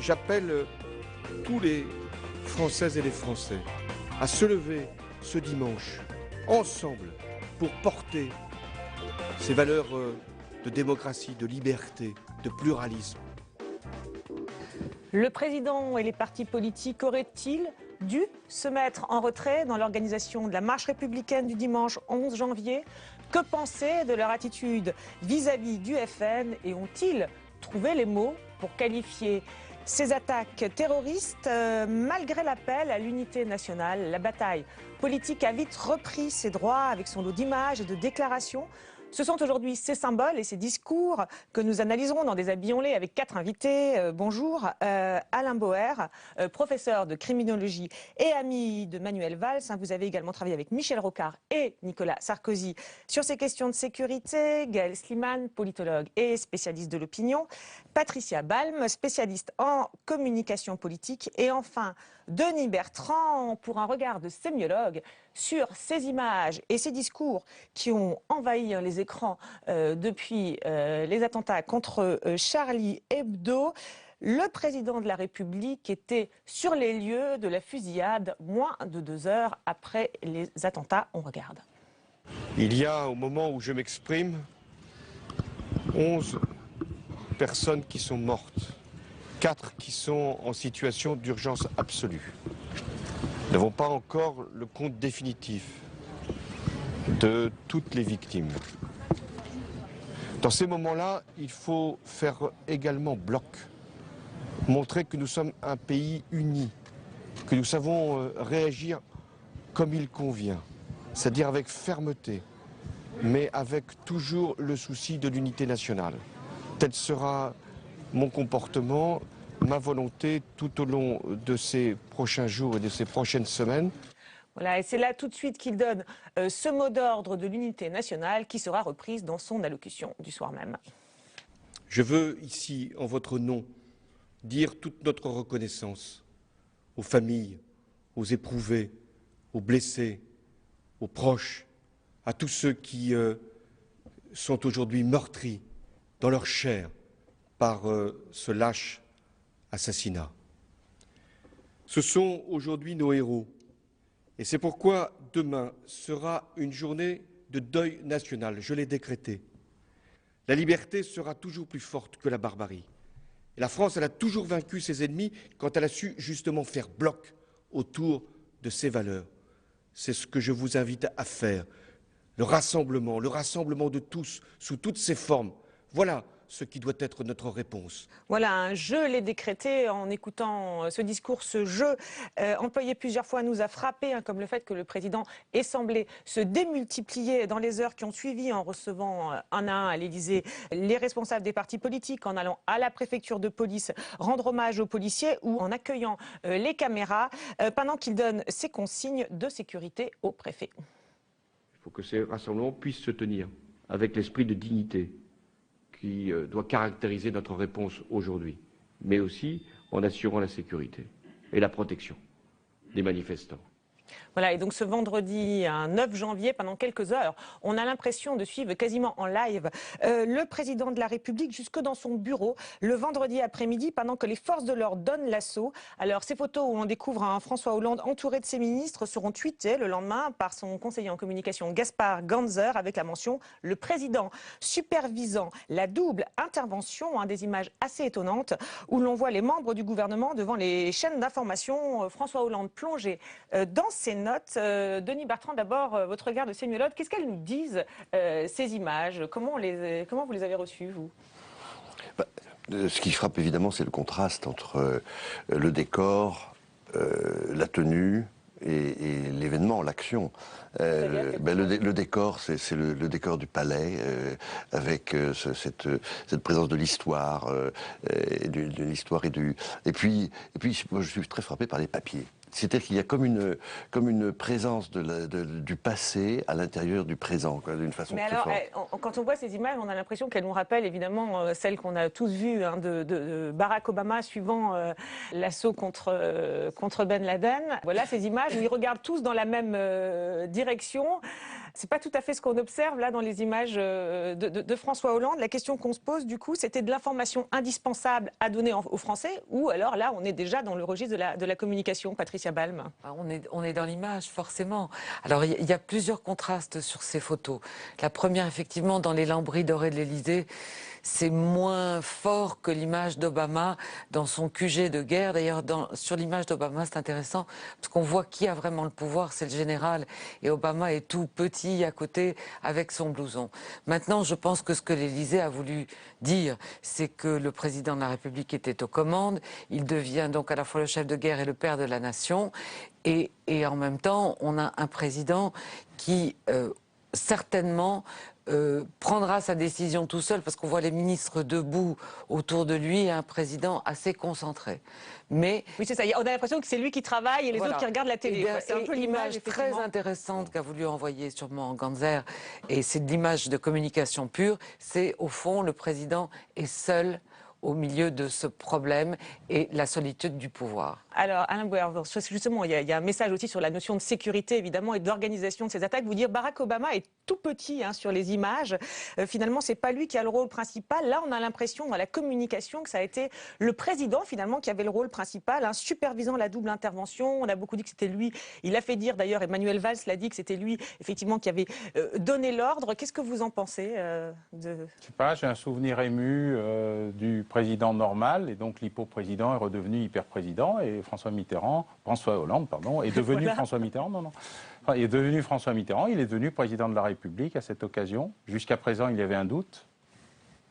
j'appelle tous les Françaises et les Français à se lever ce dimanche, ensemble, pour porter ces valeurs de démocratie, de liberté, de pluralisme. Le président et les partis politiques auraient-ils dû se mettre en retrait dans l'organisation de la marche républicaine du dimanche 11 janvier? Que penser de leur attitude vis-à-vis du FN et ont-ils trouvé les mots pour qualifier ces attaques terroristes? Malgré l'appel à l'unité nationale, la bataille politique a vite repris ses droits avec son lot d'images et de déclarations. Ce sont aujourd'hui ces symboles et ces discours que nous analyserons dans Déshabillons-les avec 4 invités. Bonjour, Alain Boer, professeur de criminologie et ami de Manuel Valls. Vous avez également travaillé avec Michel Rocard et Nicolas Sarkozy sur ces questions de sécurité. Gaël Sliman, politologue et spécialiste de l'opinion. Patricia Balm, spécialiste en communication politique. Et enfin, Denis Bertrand, pour un regard de sémiologue sur ces images et ces discours qui ont envahi les écrans depuis les attentats contre Charlie Hebdo. Le président de la République était sur les lieux de la fusillade moins de 2 heures après les attentats. On regarde. Il y a, au moment où je m'exprime, 11 personnes qui sont mortes, 4 qui sont en situation d'urgence absolue. Nous n'avons pas encore le compte définitif de toutes les victimes. Dans ces moments-là, il faut faire également bloc, montrer que nous sommes un pays uni, que nous savons réagir comme il convient, c'est-à-dire avec fermeté, mais avec toujours le souci de l'unité nationale. Tel sera mon comportement, ma volonté tout au long de ces prochains jours et de ces prochaines semaines. Voilà, et c'est là tout de suite qu'il donne ce mot d'ordre de l'unité nationale qui sera reprise dans son allocution du soir même. Je veux ici, en votre nom, dire toute notre reconnaissance aux familles, aux éprouvés, aux blessés, aux proches, à tous ceux qui sont aujourd'hui meurtris dans leur chair par ce lâche assassinat. Ce sont aujourd'hui nos héros. Et c'est pourquoi demain sera une journée de deuil national, je l'ai décrété. La liberté sera toujours plus forte que la barbarie. Et la France, elle a toujours vaincu ses ennemis quand elle a su justement faire bloc autour de ses valeurs. C'est ce que je vous invite à faire. Le rassemblement de tous, sous toutes ses formes. Voilà ce qui doit être notre réponse. Voilà, un jeu l'est décrété en écoutant ce discours, ce jeu employé plusieurs fois nous a frappé, comme le fait que le président ait semblé se démultiplier dans les heures qui ont suivi en recevant un à un à l'Élysée les responsables des partis politiques, en allant à la préfecture de police rendre hommage aux policiers ou en accueillant les caméras pendant qu'il donne ses consignes de sécurité au préfet. Il faut que ces rassemblements puissent se tenir avec l'esprit de dignité qui doit caractériser notre réponse aujourd'hui, mais aussi en assurant la sécurité et la protection des manifestants. Voilà, et donc ce vendredi 9 janvier, pendant quelques heures, on a l'impression de suivre quasiment en live le président de la République jusque dans son bureau le vendredi après-midi pendant que les forces de l'ordre donnent l'assaut. Alors ces photos où on découvre un François Hollande entouré de ses ministres seront tweetées le lendemain par son conseiller en communication Gaspard Ganzer avec la mention « Le président supervisant la double intervention », des images assez étonnantes où l'on voit les membres du gouvernement devant les chaînes d'information, François Hollande plongé dans ces notes. Denis Bertrand, d'abord, votre regard de sémiologue, qu'est-ce qu'elles nous disent, ces images? Comment vous les avez reçues, vous? Ce qui frappe évidemment, c'est le contraste entre le décor, la tenue et l'événement, l'action. Le décor, c'est le décor du palais, avec cette présence de l'histoire, et puis moi, je suis très frappé par les papiers. C'est-à-dire qu'il y a comme une présence du passé à l'intérieur du présent, d'une façon très forte. Mais alors, quand on voit ces images, on a l'impression qu'elles nous rappellent évidemment celles qu'on a tous vues de Barack Obama suivant l'assaut contre Ben Laden. Voilà ces images où ils regardent tous dans la même direction. C'est pas tout à fait ce qu'on observe là dans les images de François Hollande. La question qu'on se pose du coup, c'était de l'information indispensable à donner aux Français, ou alors là, on est déjà dans le registre de la communication. Patricia Balme. On est dans l'image, forcément. Alors, il y a plusieurs contrastes sur ces photos. La première, effectivement, dans les lambris dorés de l'Élysée, c'est moins fort que l'image d'Obama dans son QG de guerre. D'ailleurs, sur l'image d'Obama, c'est intéressant, parce qu'on voit qui a vraiment le pouvoir, c'est le général. Et Obama est tout petit à côté avec son blouson. Maintenant, je pense que ce que l'Élysée a voulu dire, c'est que le président de la République était aux commandes. Il devient donc à la fois le chef de guerre et le père de la nation. Et en même temps, on a un président qui, certainement, prendra sa décision tout seul, parce qu'on voit les ministres debout autour de lui et un président assez concentré. Mais oui, c'est ça. On a l'impression que c'est lui qui travaille et les autres qui regardent la télé. C'est un peu l'image très intéressante qu'a voulu envoyer sûrement Ganzer, et c'est de l'image de communication pure. C'est au fond, le président est seul au milieu de ce problème et la solitude du pouvoir. Alors, Alain Bouer, justement, il y a un message aussi sur la notion de sécurité, évidemment, et d'organisation de ces attaques. Vous dire Barack Obama est tout petit sur les images. Finalement, c'est pas lui qui a le rôle principal. Là, on a l'impression, dans la communication, que ça a été le président, finalement, qui avait le rôle principal, supervisant la double intervention. On a beaucoup dit que c'était lui. Il a fait dire, d'ailleurs, Emmanuel Valls l'a dit, que c'était lui, effectivement, qui avait donné l'ordre. Qu'est-ce que vous en pensez Je sais pas, j'ai un souvenir ému du président normal, et donc l'hypo-président est redevenu hyper-président, et François Hollande, pardon, est devenu voilà. François Mitterrand, Enfin, il est devenu François Mitterrand, il est devenu président de la République à cette occasion. Jusqu'à présent, il y avait un doute.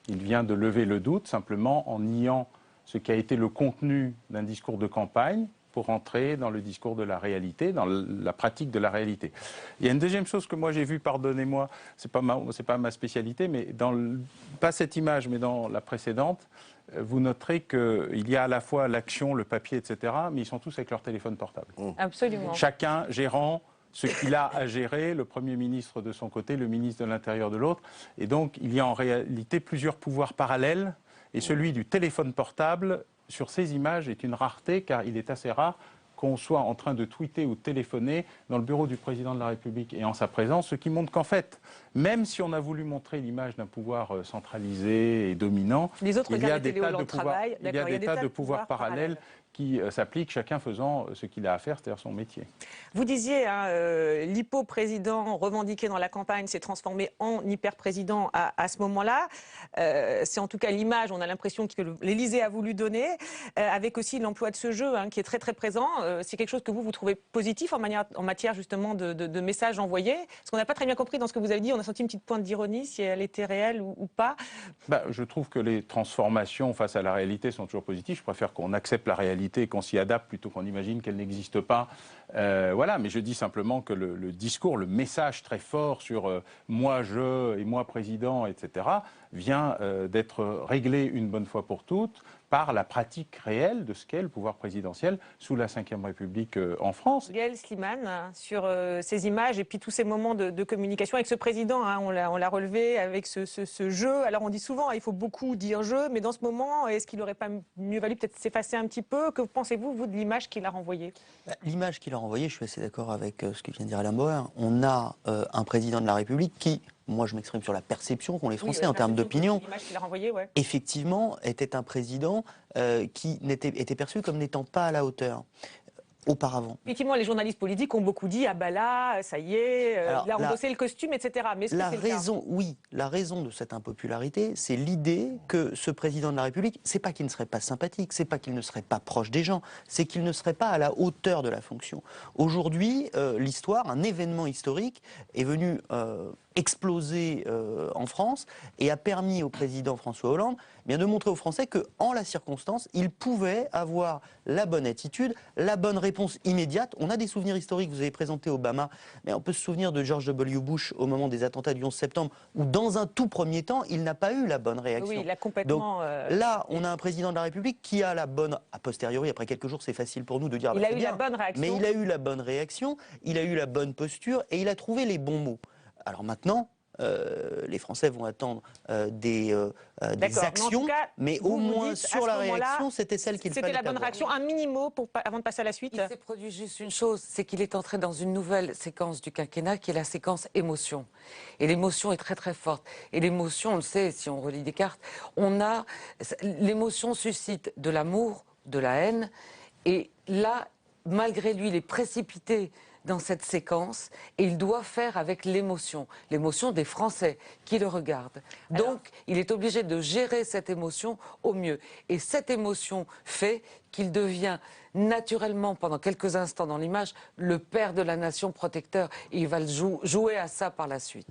Il vient de lever le doute, simplement en niant ce qui a été le contenu d'un discours de campagne pour entrer dans le discours de la réalité, dans la pratique de la réalité. Il y a une deuxième chose que moi j'ai vue, pardonnez-moi, c'est pas ma spécialité, mais pas cette image, mais dans la précédente, vous noterez qu'il y a à la fois l'action, le papier, etc., mais ils sont tous avec leur téléphone portable. Absolument. Chacun gérant ce qu'il a à gérer, le Premier ministre de son côté, le ministre de l'Intérieur de l'autre. Et donc, il y a en réalité plusieurs pouvoirs parallèles, et celui du téléphone portable sur ces images est une rareté, car il est assez rare qu'on soit en train de tweeter ou de téléphoner dans le bureau du président de la République et en sa présence, ce qui montre qu'en fait, même si on a voulu montrer l'image d'un pouvoir centralisé et dominant, il y a des tas de pouvoirs parallèles qui s'appliquent, chacun faisant ce qu'il a à faire, c'est-à-dire son métier. Vous disiez, l'hypo-président revendiqué dans la campagne s'est transformé en hyper-président à ce moment-là. C'est en tout cas l'image, on a l'impression que l'Élysée a voulu donner, avec aussi l'emploi de ce jeu qui est très très présent. C'est quelque chose que vous trouvez positif en matière justement de messages envoyés? Parce qu'on n'a pas très bien compris dans ce que vous avez dit, on a senti une petite pointe d'ironie, si elle était réelle ou pas. Je trouve que les transformations face à la réalité sont toujours positives. Je préfère qu'on accepte la réalité et qu'on s'y adapte plutôt qu'on imagine qu'elle n'existe pas. Voilà, mais je dis simplement que le discours, le message très fort sur moi, je et moi président, etc., vient d'être réglé une bonne fois pour toutes par la pratique réelle de ce qu'est le pouvoir présidentiel sous la Ve République en France. Gaël Slimane, sur ces images et puis tous ces moments de communication avec ce président, on l'a relevé avec ce jeu. Alors on dit souvent, il faut beaucoup dire jeu, mais dans ce moment, est-ce qu'il n'aurait pas mieux valu peut-être s'effacer un petit peu? Que pensez-vous, vous, de l'image qu'il a renvoyée? L'image qu'il a renvoyée, je suis assez d'accord avec ce que vient de dire Alain Bauer. On a un président de la République qui, moi je m'exprime sur la perception qu'ont les Français en termes d'opinion, effectivement était un président qui était perçu comme n'étant pas à la hauteur auparavant. Effectivement, les journalistes politiques ont beaucoup dit, ah bah là, ça y est, là on dossait le costume, etc. Mais la raison de cette impopularité, c'est l'idée que ce président de la République, c'est pas qu'il ne serait pas sympathique, c'est pas qu'il ne serait pas proche des gens, c'est qu'il ne serait pas à la hauteur de la fonction. Aujourd'hui, l'histoire, un événement historique est venu exploser en France et a permis au président François Hollande de montrer aux Français qu'en la circonstance, il pouvait avoir la bonne attitude, la bonne réponse immédiate. On a des souvenirs historiques, vous avez présenté Obama, mais on peut se souvenir de George W. Bush au moment des attentats du 11 septembre, où dans un tout premier temps, il n'a pas eu la bonne réaction. Oui, il a complètement... Donc là, on a un président de la République qui a la bonne, a posteriori, après quelques jours, c'est facile pour nous de dire... Il a eu la bonne réaction. Mais il a eu la bonne réaction, il a eu la bonne posture et il a trouvé les bons mots. Alors maintenant, les Français vont attendre des actions, mais au moins sur la réaction, c'était celle qu'il fallait avoir. C'était la bonne réaction, un mini-mot avant de passer à la suite. Il s'est produit juste une chose, c'est qu'il est entré dans une nouvelle séquence du quinquennat qui est la séquence émotion. Et l'émotion est très très forte. Et l'émotion, on le sait, si on relit des cartes, l'émotion suscite de l'amour, de la haine. Et là, malgré lui, il est précipité dans cette séquence et il doit faire avec l'émotion des Français qui le regardent. Donc, il est obligé de gérer cette émotion au mieux. Et cette émotion fait qu'il devient naturellement, pendant quelques instants dans l'image, le père de la nation protecteur. Et il va jouer à ça par la suite.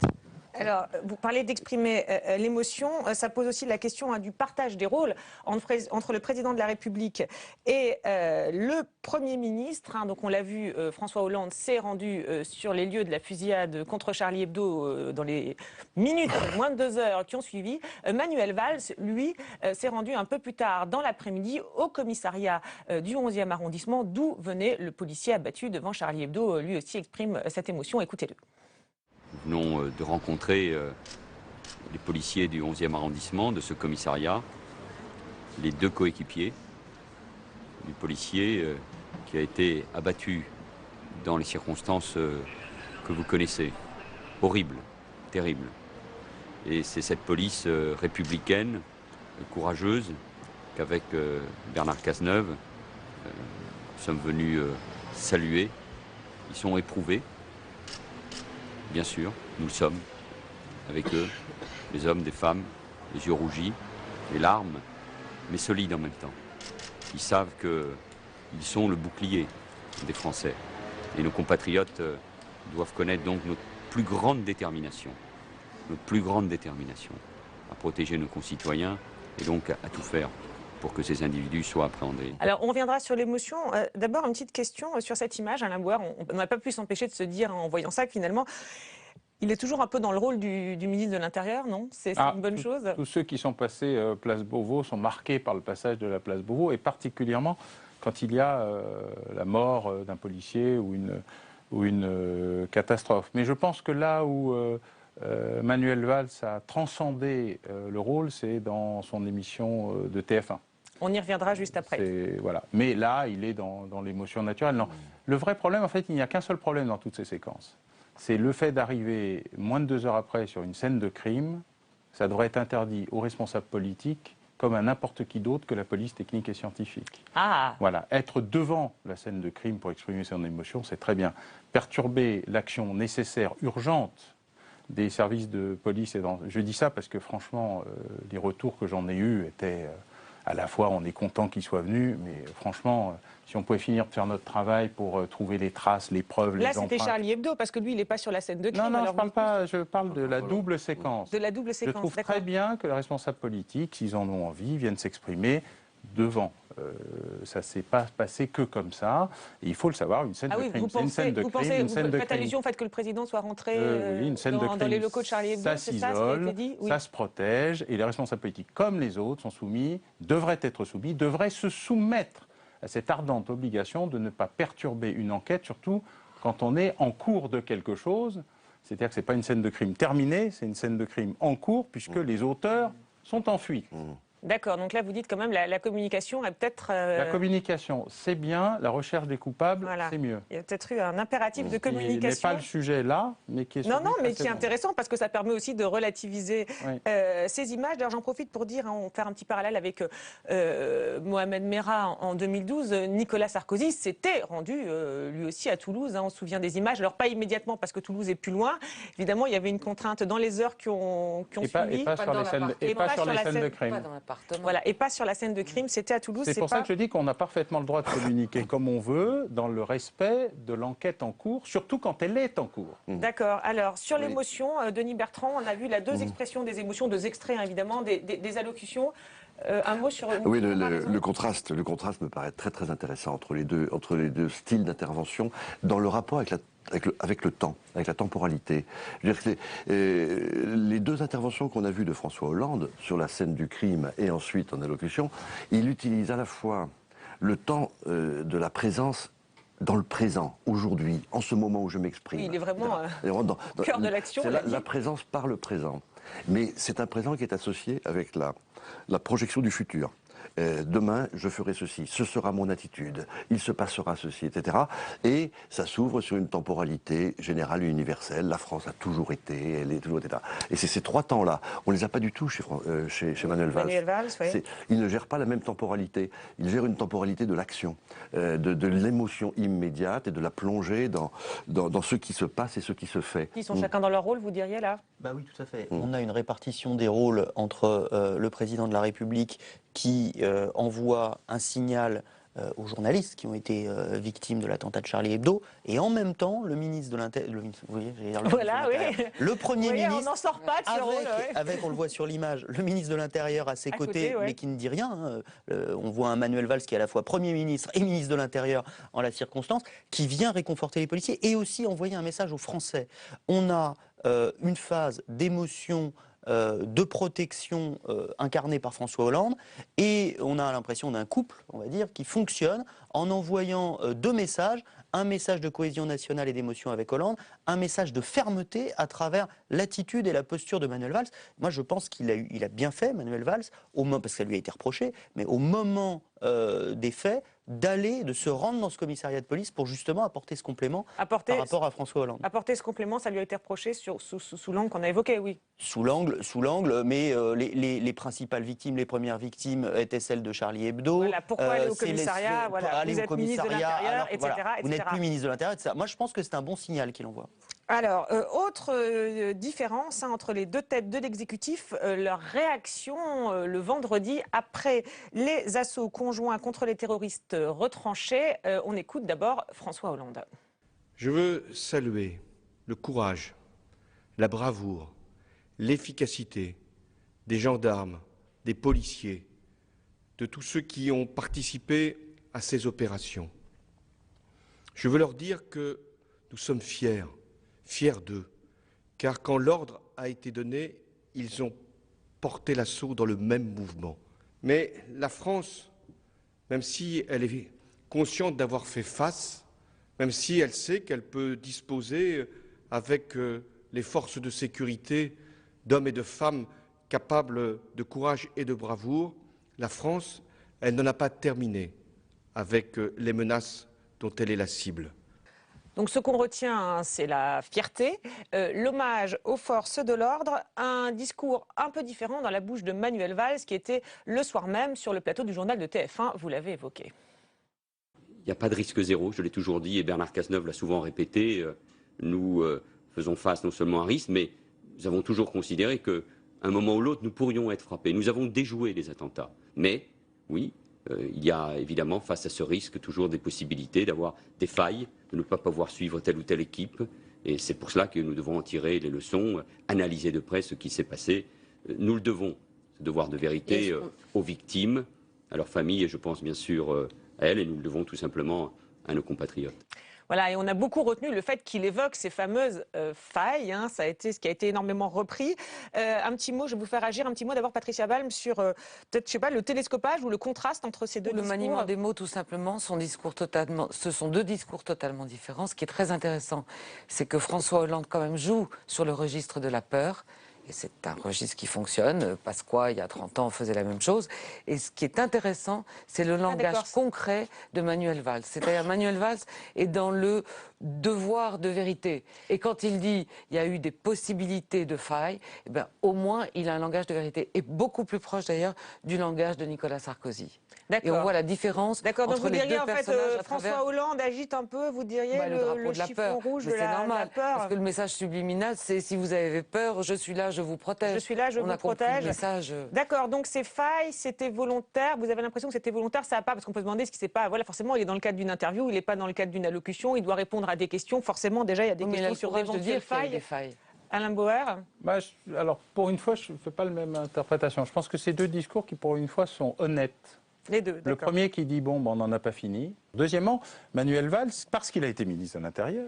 Alors, vous parlez d'exprimer l'émotion, ça pose aussi la question du partage des rôles entre le président de la République et le Premier ministre. Donc on l'a vu, François Hollande s'est rendu sur les lieux de la fusillade contre Charlie Hebdo dans les minutes, moins de 2 heures qui ont suivi. Manuel Valls, lui, s'est rendu un peu plus tard dans l'après-midi au commissariat du 11e arrondissement, d'où venait le policier abattu devant Charlie Hebdo. Lui aussi exprime cette émotion, écoutez-le. Nous venons de rencontrer les policiers du 11e arrondissement, de ce commissariat, les 2 coéquipiers du policier qui a été abattu dans les circonstances que vous connaissez. Horrible, terrible. Et c'est cette police républicaine, courageuse, qu'avec Bernard Cazeneuve, nous sommes venus saluer. Ils sont éprouvés. Bien sûr, nous le sommes, avec eux, les hommes, des femmes, les yeux rougis, les larmes, mais solides en même temps. Ils savent qu'ils sont le bouclier des Français. Et nos compatriotes doivent connaître donc notre plus grande détermination à protéger nos concitoyens et donc à tout faire pour que ces individus soient appréhendés. Alors, on reviendra sur l'émotion. D'abord, une petite question sur cette image. Alain Bouard, on n'a pas pu s'empêcher de se dire, en voyant ça, que finalement, il est toujours un peu dans le rôle du ministre de l'Intérieur, non? C'est une bonne chose? Tous ceux qui sont passés place Beauvau sont marqués par le passage de la place Beauvau, et particulièrement quand il y a la mort d'un policier ou une catastrophe. Mais je pense que là où Manuel Valls a transcendé le rôle, c'est dans son émission de TF1. On y reviendra juste après. Voilà. Mais là, il est dans l'émotion naturelle. Non. Le vrai problème, en fait, il n'y a qu'un seul problème dans toutes ces séquences. C'est le fait d'arriver moins de 2 heures après sur une scène de crime. Ça devrait être interdit aux responsables politiques comme à n'importe qui d'autre que la police technique et scientifique. Ah. Voilà. Être devant la scène de crime pour exprimer son émotion, c'est très bien. Perturber l'action nécessaire, urgente, des services de police. Je dis ça parce que franchement, les retours que j'en ai eus étaient... à la fois, on est content qu'ils soient venus, mais franchement, si on pouvait finir de faire notre travail pour trouver les traces, les preuves, les empreintes... Là, c'était Charlie Hebdo, parce que lui, il n'est pas sur la scène de crime. Non, je parle de la double séquence. De la double séquence, je trouve très bien que les responsables politiques, s'ils en ont envie, viennent s'exprimer devant. Ça ne s'est pas passé que comme ça. Et il faut le savoir, une scène de crime, c'est une scène de crime. Vous faites allusion au fait que le président soit rentré dans les locaux de Charlie Hebdo, ça s'isole, ça se protège, et les responsables politiques, comme les autres, sont soumis, devraient être soumis, devraient se soumettre à cette ardente obligation de ne pas perturber une enquête, surtout quand on est en cours de quelque chose. C'est-à-dire que ce n'est pas une scène de crime terminée, c'est une scène de crime en cours, puisque les auteurs sont en fuite. D'accord, donc là vous dites quand même la communication est peut-être... La communication, c'est bien, la recherche des coupables, c'est mieux. Il y a peut-être eu un impératif de communication. Qui n'est pas le sujet là, mais qui est... Non, mais qui est intéressant parce que ça permet aussi de relativiser ces images. D'ailleurs, j'en profite pour dire, on va faire un petit parallèle avec Mohamed Merah en 2012. Nicolas Sarkozy s'était rendu lui aussi à Toulouse, on se souvient des images. Alors pas immédiatement parce que Toulouse est plus loin. Évidemment, il y avait une contrainte dans les heures qui ont suivi. Et pas sur les scènes de crime. Voilà, et pas sur la scène de crime, c'était à Toulouse. C'est pour ça que je dis qu'on a parfaitement le droit de communiquer comme on veut, dans le respect de l'enquête en cours, surtout quand elle est en cours. D'accord. Alors, sur l'émotion, Denis Bertrand, on a vu la 2 expressions des émotions, 2 extraits évidemment, des allocutions. Un mot sur... Oui, le contraste me paraît très très intéressant entre les deux styles d'intervention dans le rapport avec le temps, avec la temporalité. Je veux dire que les 2 interventions qu'on a vues de François Hollande sur la scène du crime et ensuite en allocution, il utilise à la fois le temps de la présence dans le présent, aujourd'hui, en ce moment où je m'exprime. Oui, il est vraiment au cœur de l'action. C'est la présence par le présent. Mais c'est un présent qui est associé avec la projection du futur. Demain, je ferai ceci, ce sera mon attitude, il se passera ceci, etc. Et ça s'ouvre sur une temporalité générale et universelle. La France a toujours été, elle est toujours, etc. Et c'est ces 3 temps-là, on ne les a pas du tout chez Manuel Valls. Manuel Valls, oui. Il ne gère pas la même temporalité. Il gère une temporalité de l'action, de l'émotion immédiate et de la plongée dans ce qui se passe et ce qui se fait. Ils sont chacun dans leur rôle, vous diriez, là? Bah oui, tout à fait. On a une répartition des rôles entre le président de la République qui envoie un signal aux journalistes qui ont été victimes de l'attentat de Charlie Hebdo, et en même temps le ministre de l'Intérieur, Voilà, oui. Le Premier ministre, on n'en sort pas de ce rôle. avec, on le voit sur l'image, le ministre de l'Intérieur à ses côtés, mais qui ne dit rien. On voit un Manuel Valls qui est à la fois Premier ministre et ministre de l'Intérieur en la circonstance, qui vient réconforter les policiers et aussi envoyer un message aux Français. On a une phase d'émotion, de protection incarnée par François Hollande, et on a l'impression d'un couple, on va dire, qui fonctionne en envoyant 2 messages, un message de cohésion nationale et d'émotion avec Hollande, un message de fermeté à travers l'attitude et la posture de Manuel Valls. Moi, je pense qu'il a bien fait, Manuel Valls, parce que ça lui a été reproché, mais au moment des faits, de se rendre dans ce commissariat de police pour justement apporter ce complément par rapport à François Hollande. Apporter ce complément, ça lui a été reproché sous l'angle qu'on a évoqué, oui. Sous l'angle, mais les principales victimes, les premières victimes étaient celles de Charlie Hebdo. Voilà, pourquoi aller au commissariat, vous êtes ministre de l'Intérieur, etc. Vous n'êtes plus ministre de l'Intérieur, etc. Moi, je pense que c'est un bon signal qu'il envoie. Alors, autre différence entre les 2 têtes de l'exécutif, leur réaction le vendredi après les assauts conjoints contre les terroristes retranchés. On écoute d'abord François Hollande. Je veux saluer le courage, la bravoure, l'efficacité des gendarmes, des policiers, de tous ceux qui ont participé à ces opérations. Je veux leur dire que nous sommes fiers d'eux, car quand l'ordre a été donné, ils ont porté l'assaut dans le même mouvement. Mais la France, même si elle est consciente d'avoir fait face, même si elle sait qu'elle peut disposer avec les forces de sécurité d'hommes et de femmes capables de courage et de bravoure, la France, elle n'en a pas terminé avec les menaces dont elle est la cible. Donc ce qu'on retient, c'est la fierté, l'hommage aux forces de l'ordre, un discours un peu différent dans la bouche de Manuel Valls qui était le soir même sur le plateau du journal de TF1, vous l'avez évoqué. Il n'y a pas de risque zéro, je l'ai toujours dit et Bernard Cazeneuve l'a souvent répété. Nous faisons face non seulement à un risque, mais nous avons toujours considéré qu'à un moment ou l'autre, nous pourrions être frappés. Nous avons déjoué les attentats. Mais, oui, il y a évidemment, face à ce risque, toujours des possibilités d'avoir des failles, de ne pas pouvoir suivre telle ou telle équipe. Et c'est pour cela que nous devons en tirer les leçons, analyser de près ce qui s'est passé. Nous le devons, ce devoir de vérité, aux victimes, à leurs familles et je pense bien sûr à elles. Et nous le devons tout simplement à nos compatriotes. Voilà, et on a beaucoup retenu le fait qu'il évoque ces fameuses failles, hein, ça a été ce qui a été énormément repris. Un petit mot, je vais vous faire agir, un petit mot d'abord Patricia Balm sur peut-être, je sais pas, le télescopage ou le contraste entre ces deux discours. Le maniement des mots, tout simplement, ce sont 2 discours totalement différents. Ce qui est très intéressant, c'est que François Hollande quand même joue sur le registre de la peur. Et c'est un registre qui fonctionne. Pasqua, il y a 30 ans, faisait la même chose. Et ce qui est intéressant, c'est le langage concret de Manuel Valls. C'est-à-dire Manuel Valls est dans le devoir de vérité. Et quand il dit il y a eu des possibilités de failles, eh ben, au moins il a un langage de vérité. Et beaucoup plus proche d'ailleurs du langage de Nicolas Sarkozy. Et on voit la différence entre les deux personnages. Donc vous diriez en fait François Hollande agite un peu, vous diriez le chiffon rouge de la peur. Parce que le message subliminal, c'est si vous avez peur, je suis là, je vous protège. Je suis là, je vous protège. D'accord, donc ces failles, c'était volontaire. Vous avez l'impression que c'était volontaire, ça n'a pas, parce qu'on peut se demander ce qui s'est pas. Voilà, forcément, il est dans le cadre d'une interview, il n'est pas dans le cadre d'une allocution, il doit répondre à des questions. Forcément, déjà, il y a des questions sur d'éventuelles failles. Alain Bauer. Alors, pour une fois, je ne fais pas la même interprétation. Je pense que ces 2 discours qui, pour une fois, sont honnêtes. Les 2, le premier qui dit, on n'en a pas fini. Deuxièmement, Manuel Valls, parce qu'il a été ministre de l'Intérieur,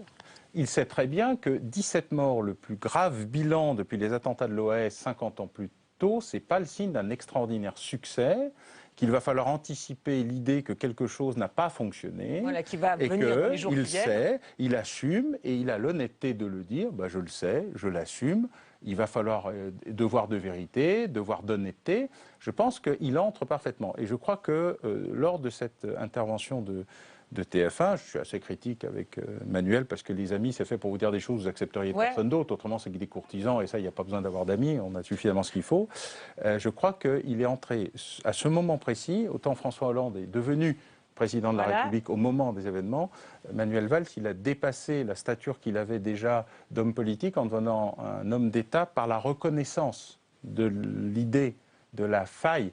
il sait très bien que 17 morts, le plus grave bilan depuis les attentats de l'OAS 50 ans plus tôt, ce n'est pas le signe d'un extraordinaire succès, qu'il va falloir anticiper l'idée que quelque chose n'a pas fonctionné, voilà, qui va et venir dans les jours qui qu'il viennent. sait, il assume, et il a l'honnêteté de le dire, je le sais, je l'assume, il va falloir devoir de vérité, devoir d'honnêteté. Je pense qu'il entre parfaitement. Et je crois que lors de cette intervention de TF1, je suis assez critique avec Manuel, parce que les amis, c'est fait pour vous dire des choses, vous accepteriez personne d'autre. Autrement, c'est des courtisans, et ça, il n'y a pas besoin d'avoir d'amis, on a suffisamment ce qu'il faut. Je crois qu'il est entré à ce moment précis, autant François Hollande est devenu président de la République au moment des événements, Manuel Valls, il a dépassé la stature qu'il avait déjà d'homme politique en devenant un homme d'État par la reconnaissance de l'idée, de la faille.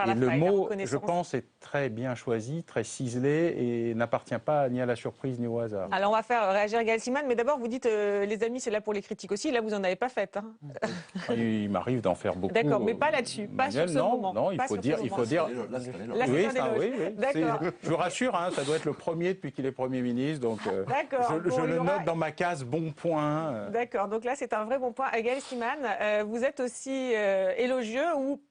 Et le mot, je pense, est très bien choisi, très ciselé et n'appartient pas ni à la surprise ni au hasard. Alors on va faire réagir Gaël Simane, mais d'abord vous dites les amis c'est là pour les critiques aussi, là vous n'en avez pas fait. Hein. Il m'arrive d'en faire beaucoup. D'accord, mais pas là-dessus, pas sur ce moment. Non, il faut dire. Oui, je vous rassure, hein, ça doit être le premier depuis qu'il est Premier ministre, donc je le note dans ma case bon point. D'accord, donc là c'est un vrai bon point. Gaël Simane, vous êtes aussi élogieux ou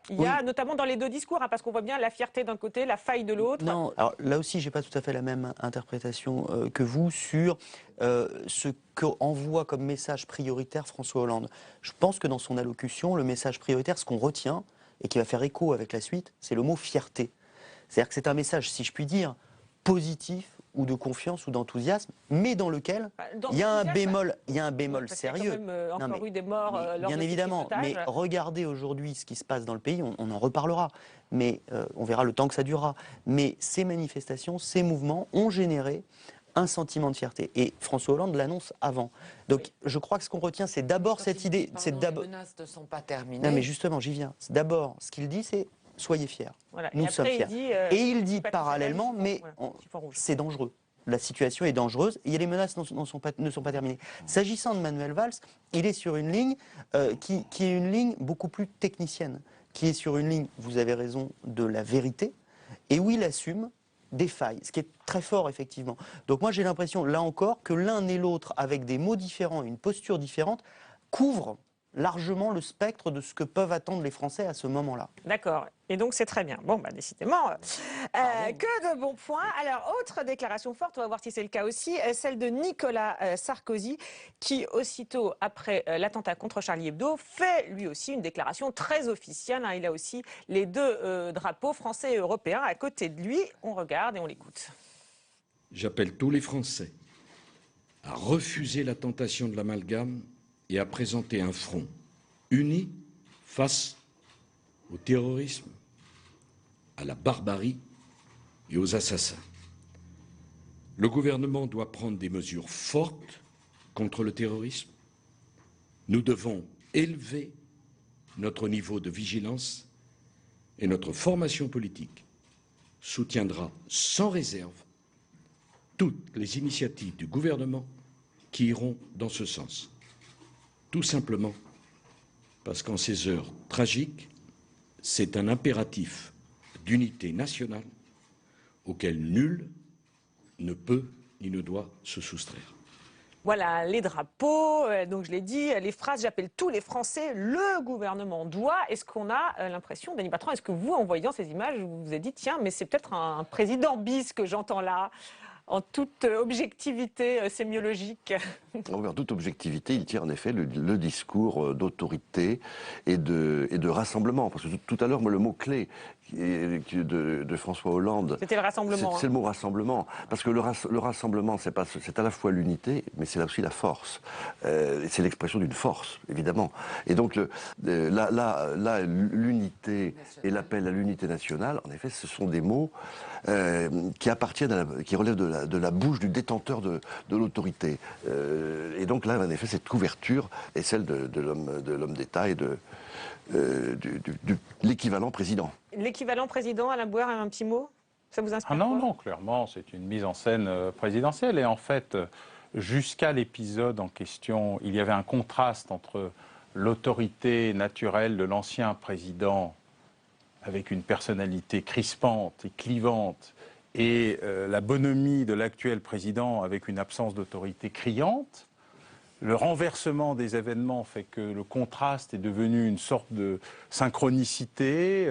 il y a notamment dans les deux discours, hein, parce qu'on voit bien la fierté d'un côté, la faille de l'autre. Non, alors là aussi, j'ai pas tout à fait la même interprétation que vous sur ce qu'envoie comme message prioritaire François Hollande. Je pense que dans son allocution, le message prioritaire, ce qu'on retient, et qui va faire écho avec la suite, c'est le mot fierté. C'est-à-dire que c'est un message, si je puis dire, positif, ou de confiance ou d'enthousiasme, mais dans lequel il y a un bémol, sérieux. Il y a quand même encore eu des morts lors bien de évidemment, mais regardez aujourd'hui ce qui se passe dans le pays, on en reparlera, mais on verra le temps que ça durera. Mais ces manifestations, ces mouvements ont généré un sentiment de fierté. Et François Hollande l'annonce avant. Donc je crois que ce qu'on retient, c'est d'abord cette idée. Les menaces ne sont pas terminées. Non mais justement, j'y viens. D'abord, ce qu'il dit, c'est soyez fiers. Voilà. Nous sommes fiers. Et il dit parallèlement, mais c'est dangereux. La situation est dangereuse et les menaces ne sont pas terminées. S'agissant de Manuel Valls, il est sur une ligne qui est une ligne beaucoup plus technicienne, qui est sur une ligne, vous avez raison, de la vérité, et où il assume des failles, ce qui est très fort effectivement. Donc moi j'ai l'impression, là encore, que l'un et l'autre, avec des mots différents, une posture différente, couvrent largement le spectre de ce que peuvent attendre les Français à ce moment-là. D'accord. Et donc c'est très bien. Bon, décidément, que de bons points. Alors, autre déclaration forte, on va voir si c'est le cas aussi, celle de Nicolas Sarkozy, qui aussitôt après l'attentat contre Charlie Hebdo, fait lui aussi une déclaration très officielle. Hein. Il a aussi les deux drapeaux français et européens à côté de lui. On regarde et on l'écoute. J'appelle tous les Français à refuser la tentation de l'amalgame et à présenter un front uni face au terrorisme, à la barbarie et aux assassins. Le gouvernement doit prendre des mesures fortes contre le terrorisme. Nous devons élever notre niveau de vigilance et notre formation politique soutiendra sans réserve toutes les initiatives du gouvernement qui iront dans ce sens. Tout simplement parce qu'en ces heures tragiques, c'est un impératif d'unité nationale auquel nul ne peut ni ne doit se soustraire. Voilà, les drapeaux, donc je l'ai dit, les phrases, j'appelle tous les Français, le gouvernement doit. Est-ce qu'on a l'impression, Denis Patran, est-ce que vous, en voyant ces images, vous vous êtes dit, tiens, mais c'est peut-être un président bis que j'entends là, en toute objectivité sémiologique? En toute objectivité, il tient en effet le discours d'autorité et de rassemblement. Parce que tout à l'heure, le mot-clé de François Hollande... C'était le rassemblement. C'est le mot rassemblement. Parce que le rassemblement, c'est à la fois l'unité, mais c'est aussi la force. C'est l'expression d'une force, évidemment. Et donc, là, l'unité et l'appel à l'unité nationale, en effet, ce sont des mots qui appartiennent, qui relèvent de la bouche du détenteur de l'autorité. Et donc là, en effet, cette couverture est celle de l'homme d'État et de l'équivalent président. L'équivalent président, Alain Bouer, un petit mot? Ça vous inspire? Non, clairement, c'est une mise en scène présidentielle. Et en fait, jusqu'à l'épisode en question, il y avait un contraste entre l'autorité naturelle de l'ancien président, avec une personnalité crispante et clivante, et la bonhomie de l'actuel président avec une absence d'autorité criante. le renversement des événements fait que le contraste est devenu une sorte de synchronicité,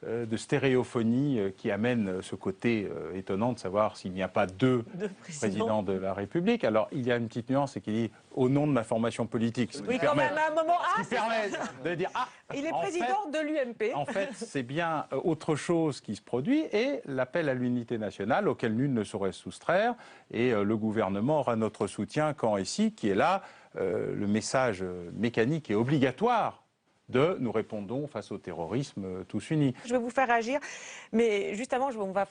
de stéréophonie qui amène ce côté étonnant de savoir s'il n'y a pas deux présidents de la République. Alors, il y a une petite nuance, c'est qu'il dit « au nom de ma formation politique ». Oui, quand même, à un moment, ce qui permet de dire « ah, il est président de l'UMP ». En fait, c'est bien autre chose qui se produit et l'appel à l'unité nationale auquel nul ne saurait se soustraire. Et le gouvernement aura notre soutien quand ici, qui est là, le message mécanique et obligatoire de nous répondons face au terrorisme tous unis. Je vais vous faire réagir, mais juste avant, on va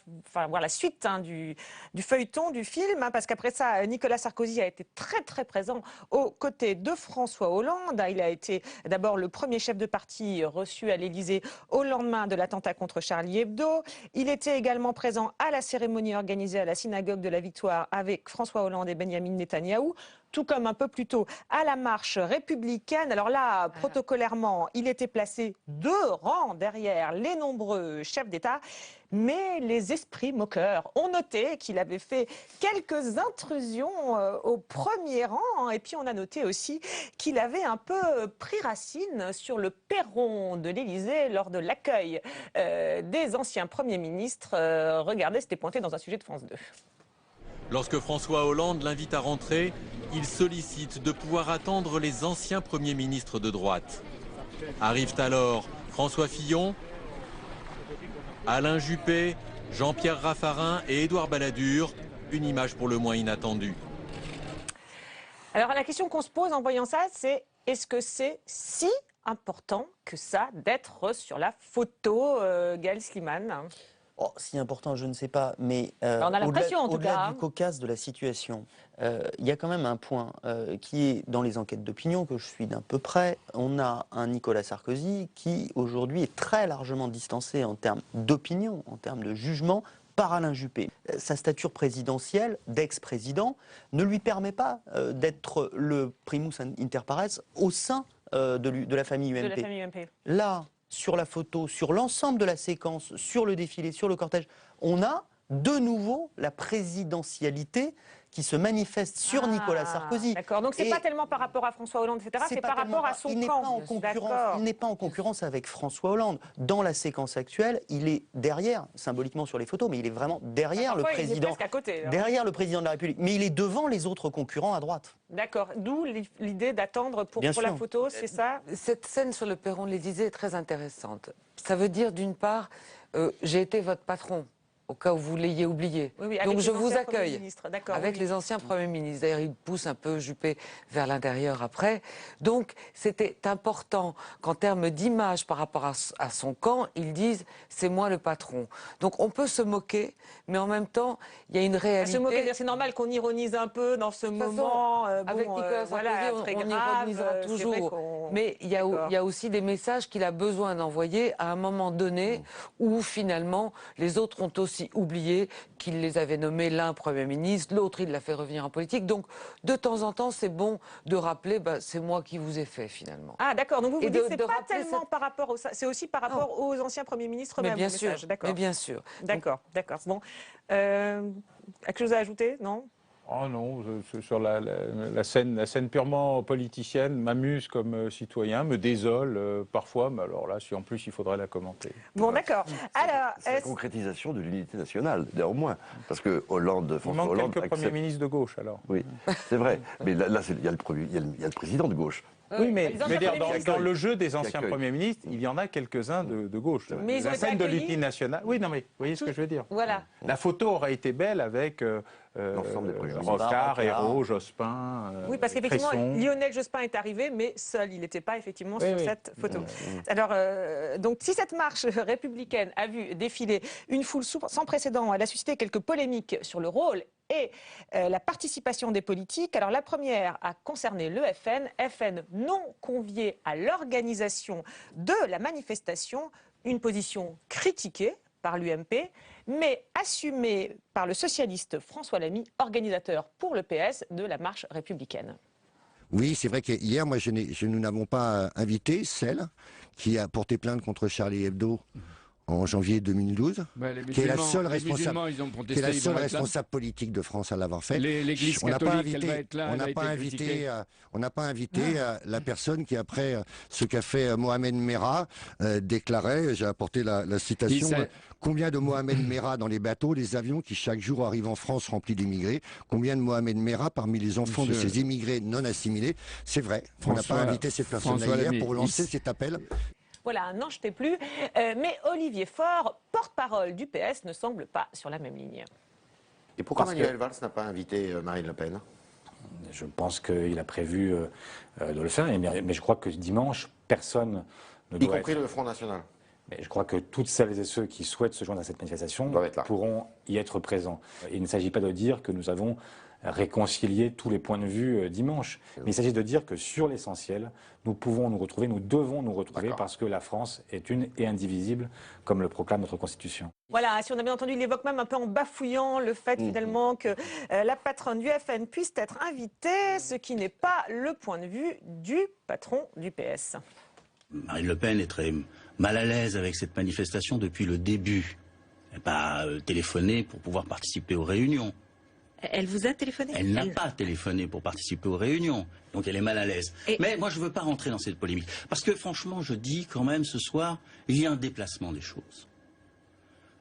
voir la suite du feuilleton, du film, parce qu'après ça, Nicolas Sarkozy a été très très présent aux côtés de François Hollande. Il a été d'abord le premier chef de parti reçu à l'Élysée au lendemain de l'attentat contre Charlie Hebdo. Il était également présent à la cérémonie organisée à la synagogue de la Victoire avec François Hollande et Benyamin Netanyahou, tout comme un peu plus tôt à la marche républicaine. Alors là, protocolairement, il était placé 2 rangs derrière les nombreux chefs d'État, mais les esprits moqueurs ont noté qu'il avait fait quelques intrusions au premier rang, et puis on a noté aussi qu'il avait un peu pris racine sur le perron de l'Élysée lors de l'accueil des anciens premiers ministres. Regardez, c'était pointé dans un sujet de France 2. Lorsque François Hollande l'invite à rentrer, il sollicite de pouvoir attendre les anciens premiers ministres de droite. Arrivent alors François Fillon, Alain Juppé, Jean-Pierre Raffarin et Édouard Balladur, une image pour le moins inattendue. Alors la question qu'on se pose en voyant ça, c'est est-ce que c'est si important que ça d'être sur la photo, Gaël Slimane? Oh, si important, je ne sais pas, mais on a l'impression, en tout cas, au-delà du cocasse de la situation, il y a quand même un point qui est dans les enquêtes d'opinion que je suis d'un peu près. On a un Nicolas Sarkozy qui aujourd'hui est très largement distancé en termes d'opinion, en termes de jugement, par Alain Juppé. Sa stature présidentielle d'ex-président ne lui permet pas d'être le primus inter pares au sein de la famille UMP. De la famille UMP. Là, sur la photo, sur l'ensemble de la séquence, sur le défilé, sur le cortège, on a de nouveau la présidentialité qui se manifeste sur Nicolas Sarkozy. D'accord, donc c'est pas tellement par rapport à François Hollande, etc., c'est par rapport à son camp. Il n'est pas en concurrence avec François Hollande. Dans la séquence actuelle, il est derrière, symboliquement sur les photos, mais il est vraiment derrière le président. Il est presque à côté, derrière le président de la République. Mais il est devant les autres concurrents à droite. D'accord, d'où l'idée d'attendre pour la photo, c'est ça? Cette scène sur le perron de l'Élysée est très intéressante. Ça veut dire, d'une part, j'ai été votre patron, au cas où vous l'ayez oublié. Oui, donc je vous accueille avec les anciens premiers ministres. D'ailleurs, il pousse un peu Juppé vers l'intérieur après. Donc c'était important qu'en termes d'image par rapport à son camp, ils disent c'est moi le patron. Donc on peut se moquer, mais en même temps, il y a une réalité. Se moquer, c'est normal qu'on ironise un peu dans ce moment. Avec Nicolas Sarkozy, on ironisera toujours. Mais il y a aussi des messages qu'il a besoin d'envoyer à un moment donné où finalement les autres ont aussi oublié qu'il les avait nommés l'un Premier ministre, l'autre il l'a fait revenir en politique. Donc de temps en temps c'est bon de rappeler c'est moi qui vous ai fait finalement. Ah d'accord, donc vous dites c'est pas tellement par rapport c'est aussi par rapport aux anciens Premiers ministres mais bien sûr, mais bien sûr. D'accord, d'accord. Bon, quelque chose à ajouter, non? Oh non, sur la scène purement politicienne m'amuse comme citoyen, me désole parfois, mais alors là, si en plus il faudrait la commenter. Bon, d'accord. Alors, c'est la concrétisation de l'unité nationale, néanmoins, parce que François Hollande... Il manque quelques premiers ministres de gauche, alors. Oui, c'est vrai, mais là il y a le président de gauche. Oui, mais dans le jeu des anciens premiers ministres, il y en a quelques-uns de gauche. Mais la scène de l'unité nationale... Oui, non, mais vous voyez ce que je veux dire. Voilà. La photo aurait été belle avec Rocard, Ayrault, Jospin, oui, parce qu'effectivement, Lionel Jospin est arrivé, mais seul, il n'était pas effectivement sur cette photo. Alors, donc, si cette marche républicaine a vu défiler une foule sans précédent, elle a suscité quelques polémiques sur le rôle et la participation des politiques. Alors la première a concerné le FN non convié à l'organisation de la manifestation, une position critiquée par l'UMP, mais assumée par le socialiste François Lamy, organisateur pour le PS de la marche républicaine. Oui, c'est vrai qu'hier, nous n'avons pas invité celle qui a porté plainte contre Charlie Hebdo en janvier 2012, qui est la seule responsable politique de France à l'avoir fait. L'Église catholique, elle va être là. On n'a pas invité la personne qui, après ce qu'a fait Mohamed Merah, déclarait, j'ai apporté la citation, combien de Mohamed Merah dans les bateaux, les avions qui chaque jour arrivent en France remplis d'immigrés, combien de Mohamed Merah parmi les enfants de ces immigrés non assimilés. C'est vrai, on n'a pas invité cette personne-là hier pour lancer cet appel. Voilà, n'en jetez plus. Mais Olivier Faure, porte-parole du PS, ne semble pas sur la même ligne. Et pourquoi Manuel Valls n'a pas invité Marine Le Pen? Je pense qu'il a prévu de le faire, mais je crois que dimanche, personne ne doit y compris le Front National. Mais je crois que toutes celles et ceux qui souhaitent se joindre à cette manifestation pourront y être présents. Il ne s'agit pas de dire que nous avons réconcilié tous les points de vue dimanche, mais il s'agit de dire que sur l'essentiel, nous pouvons nous retrouver, nous devons nous retrouver parce que la France est une et indivisible, comme le proclame notre Constitution. Voilà, si on a bien entendu, il évoque même un peu en bafouillant le fait finalement que la patronne du FN puisse être invitée, ce qui n'est pas le point de vue du patron du PS. Marine Le Pen est très mal à l'aise avec cette manifestation depuis le début. Elle n'a pas téléphoné pour pouvoir participer aux réunions. Elle vous a téléphoné? Elle n'a pas téléphoné pour participer aux réunions, donc elle est mal à l'aise. Mais moi, je ne veux pas rentrer dans cette polémique, parce que franchement, je dis quand même ce soir, il y a un déplacement des choses.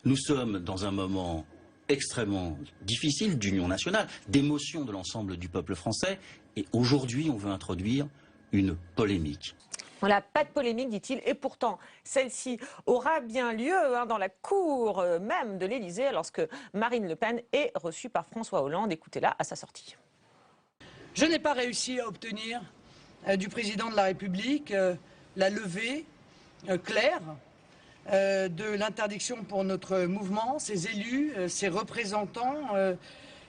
Nous sommes dans un moment extrêmement difficile d'union nationale, d'émotion de l'ensemble du peuple français, et aujourd'hui, on veut introduire une polémique. Voilà, pas de polémique, dit-il, et pourtant, celle-ci aura bien lieu dans la cour même de l'Élysée lorsque Marine Le Pen est reçue par François Hollande. Écoutez-la à sa sortie. Je n'ai pas réussi à obtenir du président de la République la levée claire de l'interdiction pour notre mouvement, ses élus, ses représentants,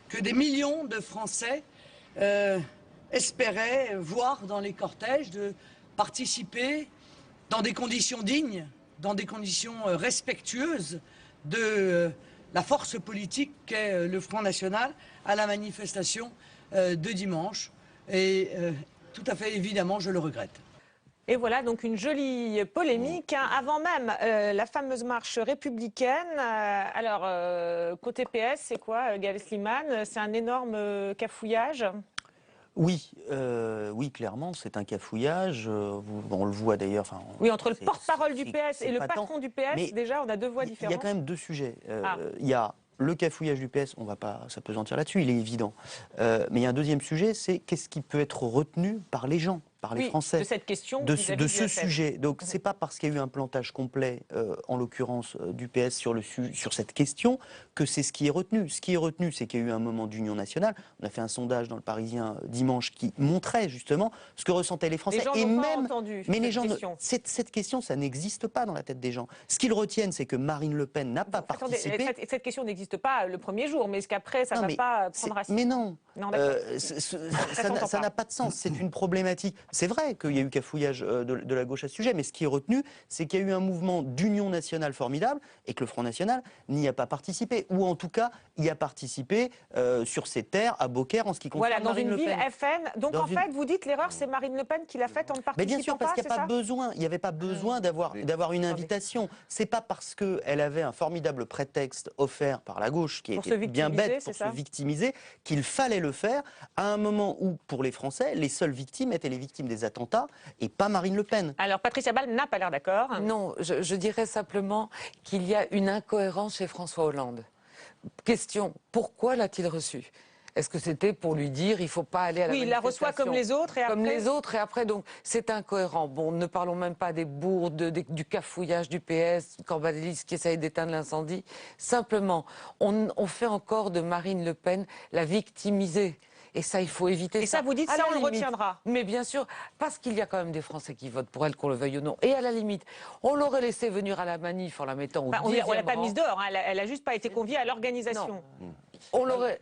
que des millions de Français espéraient voir dans les cortèges, de participer dans des conditions dignes, dans des conditions respectueuses de la force politique qu'est le Front National à la manifestation de dimanche. Et tout à fait évidemment, je le regrette. Et voilà donc une jolie polémique, avant même la fameuse marche républicaine. Alors, côté PS, c'est quoi, Gaël Slimane? C'est un énorme cafouillage? Oui, oui, clairement, c'est un cafouillage. On le voit d'ailleurs. Oui, entre le porte-parole du PS et le patron du PS, mais déjà, on a deux voix différentes. Il y a quand même deux sujets. Il y a le cafouillage du PS, on ne va pas s'apesantir là-dessus, il est évident. Mais il y a un deuxième sujet, c'est qu'est-ce qui peut être retenu par les gens, par les Français, de cette question, de ce sujet. Donc c'est pas parce qu'il y a eu un plantage complet, en l'occurrence du PS sur cette question, que c'est ce qui est retenu. Ce qui est retenu, c'est qu'il y a eu un moment d'union nationale. On a fait un sondage dans le Parisien dimanche qui montrait justement ce que ressentaient les Français. Les gens n'ont pas entendu cette question, ça n'existe pas dans la tête des gens. Ce qu'ils retiennent, c'est que Marine Le Pen n'a pas participé. Cette question n'existe pas le premier jour, mais est-ce qu'après ça ne va pas prendre racine? Mais non, ça n'a pas de sens. C'est une problématique. C'est vrai qu'il y a eu cafouillage de la gauche à ce sujet, mais ce qui est retenu, c'est qu'il y a eu un mouvement d'union nationale formidable et que le Front National n'y a pas participé, ou en tout cas y a participé sur ses terres à Beaucaire en ce qui concerne Marine Le Pen. Voilà, dans une ville FN. Donc en fait, vous dites l'erreur, c'est Marine Le Pen qui l'a faite en ne participant pas. Mais bien sûr, parce qu'il n'y a pas besoin. Il n'y avait pas besoin d'avoir une invitation. C'est pas parce qu'elle avait un formidable prétexte offert par la gauche, qui était bien bête pour se victimiser, qu'il fallait le faire à un moment où, pour les Français, les seules victimes étaient les victimes des attentats et pas Marine Le Pen. Alors Patricia Ball n'a pas l'air d'accord. Non, je dirais simplement qu'il y a une incohérence chez François Hollande. Question, pourquoi l'a-t-il reçu? Est-ce que c'était pour lui dire il ne faut pas aller à la manifestation? Oui, il la reçoit comme les autres et après... Comme les autres et après, donc c'est incohérent. Bon, ne parlons même pas des bourdes, du cafouillage du PS, Corbalis qui essaye d'éteindre l'incendie. Simplement, on fait encore de Marine Le Pen la victimisée. Et ça, il faut éviter. Et ça, vous dites, ça, on le retiendra. Mais bien sûr, parce qu'il y a quand même des Français qui votent pour elle, qu'on le veuille ou non. Et à la limite, on l'aurait laissé venir à la manif en la mettant au 10e rang. On l'a pas mise dehors, hein. Elle a juste pas été conviée à l'organisation. on l'aurait,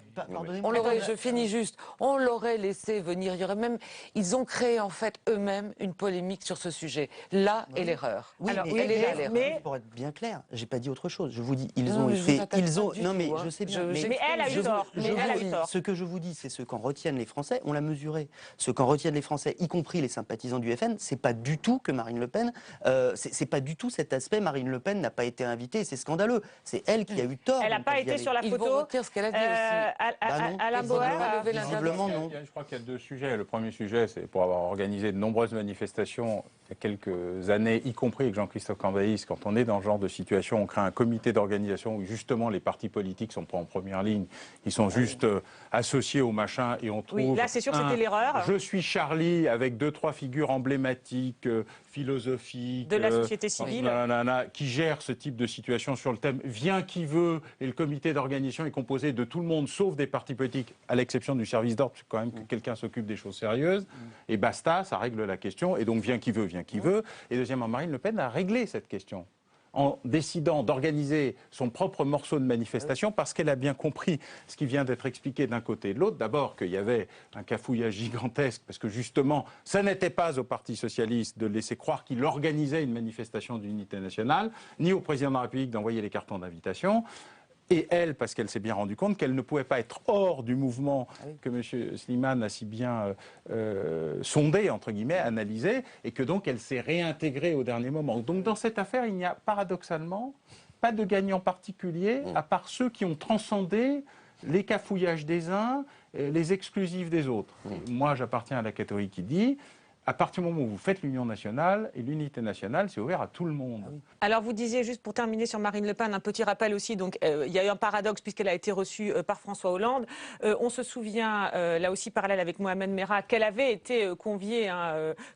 je finis juste, on l'aurait laissé venir. Il y aurait même, ils ont créé en fait eux-mêmes une polémique sur ce sujet. Là est l'erreur. Oui, alors, mais pour être bien clair, j'ai pas dit autre chose. Je vous dis, ils ont fait, ils ont. Non, mais je sais bien. Mais elle a eu tort. Ce que je vous dis, c'est ce qu'en retiennent les Français. On l'a mesuré. Ce qu'en retiennent les Français, y compris les sympathisants du FN, c'est pas du tout que Marine Le Pen. C'est pas du tout cet aspect. Marine Le Pen n'a pas été invitée. C'est scandaleux. C'est elle qui a eu tort. Elle n'a pas été sur la photo. Ils vont retirer ce qu'elle a dit aussi. Alain Boer, visiblement non. Je crois qu'il y a deux sujets. Le premier sujet, c'est pour avoir organisé de nombreuses manifestations il y a quelques années, y compris avec Jean-Christophe Cambadélis, quand on est dans ce genre de situation, on crée un comité d'organisation où justement les partis politiques sont pas en première ligne, ils sont juste associés au machin et on trouve. Oui, là c'est sûr que c'était l'erreur. Je suis Charlie avec 2-3 figures emblématiques, philosophiques, de la société civile, qui gèrent ce type de situation sur le thème. Vient qui veut, et le comité d'organisation est composé de tout le monde sauf des partis politiques, à l'exception du service d'ordre, c'est quand même que quelqu'un s'occupe des choses sérieuses. Et basta, ça règle la question. Et donc vient qui veut, vient qui veut. Et deuxièmement, Marine Le Pen a réglé cette question en décidant d'organiser son propre morceau de manifestation parce qu'elle a bien compris ce qui vient d'être expliqué d'un côté et de l'autre. D'abord qu'il y avait un cafouillage gigantesque parce que justement, ça n'était pas au Parti socialiste de laisser croire qu'il organisait une manifestation d'unité nationale, ni au président de la République d'envoyer les cartons d'invitation. Et elle, parce qu'elle s'est bien rendue compte qu'elle ne pouvait pas être hors du mouvement que M. Slimane a si bien sondé, entre guillemets, analysé, et que donc elle s'est réintégrée au dernier moment. Donc dans cette affaire, il n'y a paradoxalement pas de gagnant particulier, à part ceux qui ont transcendé les cafouillages des uns, les exclusifs des autres. Et moi, j'appartiens à la catégorie qui dit... À partir du moment où vous faites l'union nationale et l'unité nationale, c'est ouvert à tout le monde. Alors vous disiez, juste pour terminer sur Marine Le Pen, un petit rappel aussi, donc il y a eu un paradoxe puisqu'elle a été reçue par François Hollande. On se souvient, là aussi parallèle avec Mohamed Merah, qu'elle avait été conviée,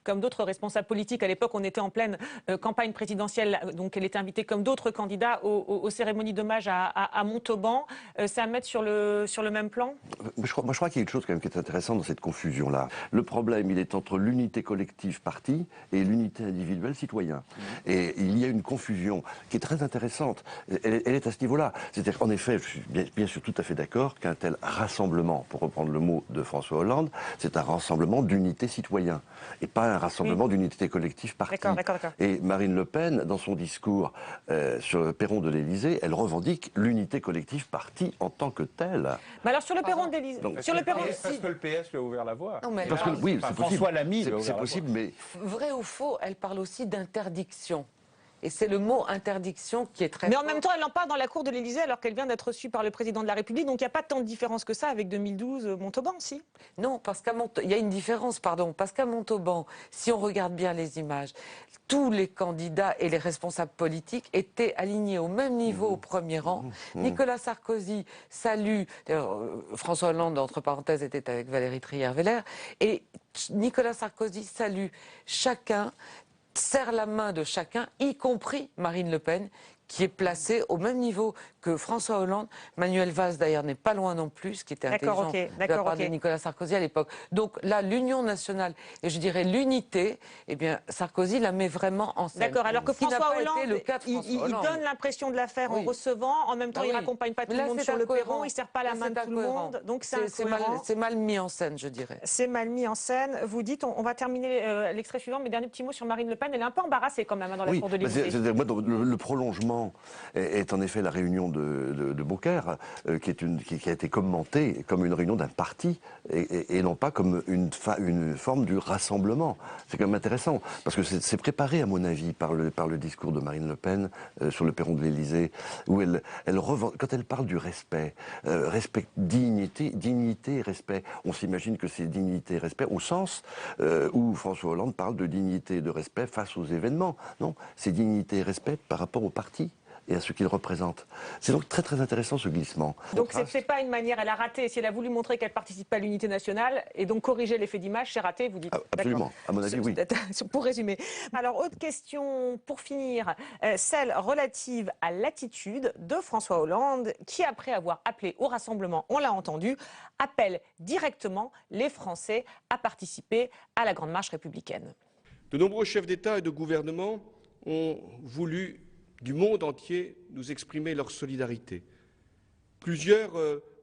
comme d'autres responsables politiques. À l'époque, on était en pleine campagne présidentielle, donc elle était invitée comme d'autres candidats aux cérémonies d'hommage à Montauban. C'est à mettre sur le même plan? Je crois qu'il y a une chose quand même qui est intéressante dans cette confusion-là. Le problème, il est entre l'unité collective parti et l'unité individuelle citoyen. Et il y a une confusion qui est très intéressante. Elle est à ce niveau-là. C'est-à-dire qu'en effet, je suis bien sûr tout à fait d'accord qu'un tel rassemblement, pour reprendre le mot de François Hollande, c'est un rassemblement d'unité citoyen et pas un rassemblement d'unité collective parti. D'accord. Et Marine Le Pen, dans son discours sur le perron de l'Élysée, elle revendique l'unité collective parti en tant que telle. Mais alors sur le perron de l'Élysée, parce que le PS lui a ouvert la voie. Non, mais parce que, oui, c'est possible. François l'a mis. C'est possible, mais... Vrai ou faux, elle parle aussi d'interdiction. Et c'est le mot interdiction qui est très Mais fort. en même temps, elle en parle dans la cour de l'Élysée alors qu'elle vient d'être reçue par le président de la République. Donc il n'y a pas tant de différence que ça avec 2012 Montauban, si? Non, parce qu'à il y a une différence, pardon. Parce qu'à Montauban, si on regarde bien les images, tous les candidats et les responsables politiques étaient alignés au même niveau au premier rang. Nicolas Sarkozy salue, François Hollande, entre parenthèses, était avec Valérie Trierweiler, et Nicolas Sarkozy salue chacun, serre la main de chacun, y compris Marine Le Pen, qui est placée au même niveau que François Hollande. Manuel Valls, d'ailleurs, n'est pas loin non plus, ce qui était intelligent de la part de Nicolas Sarkozy à l'époque. Donc là, l'union nationale, et je dirais l'unité, eh bien, Sarkozy la met vraiment en scène. D'accord, alors que François Hollande, il donne l'impression de la faire en recevant, en même temps, il raccompagne pas tout le monde sur le perron, il serre pas la main de tout le monde, donc c'est mal mis en scène, je dirais. C'est mal mis en scène. Vous dites, on va terminer l'extrait suivant, mes derniers petits mots sur Marine Le Pen. Elle est un peu embarrassée quand même dans la cour de l'Élysée. Le prolongement est en effet la réunion de Beaucaire, qui a été commentée comme une réunion d'un parti et non pas comme une forme du rassemblement. C'est quand même intéressant, parce que c'est préparé, à mon avis, par le discours de Marine Le Pen sur le perron de l'Élysée, où quand elle parle du respect, dignité et respect, on s'imagine que c'est dignité et respect au sens où François Hollande parle de dignité et de respect face aux événements. Non, c'est dignité et respect par rapport au parti et à ce qu'il représente. C'est donc très très intéressant ce glissement. Donc c'est pas une manière, elle a raté, si elle a voulu montrer qu'elle participe à l'unité nationale et donc corriger l'effet d'image, c'est raté, vous dites? Absolument, à mon avis oui. Pour résumer. Alors autre question pour finir, celle relative à l'attitude de François Hollande qui, après avoir appelé au rassemblement, on l'a entendu, appelle directement les Français à participer à la Grande Marche républicaine. De nombreux chefs d'État et de gouvernement ont voulu du monde entier nous exprimer leur solidarité. Plusieurs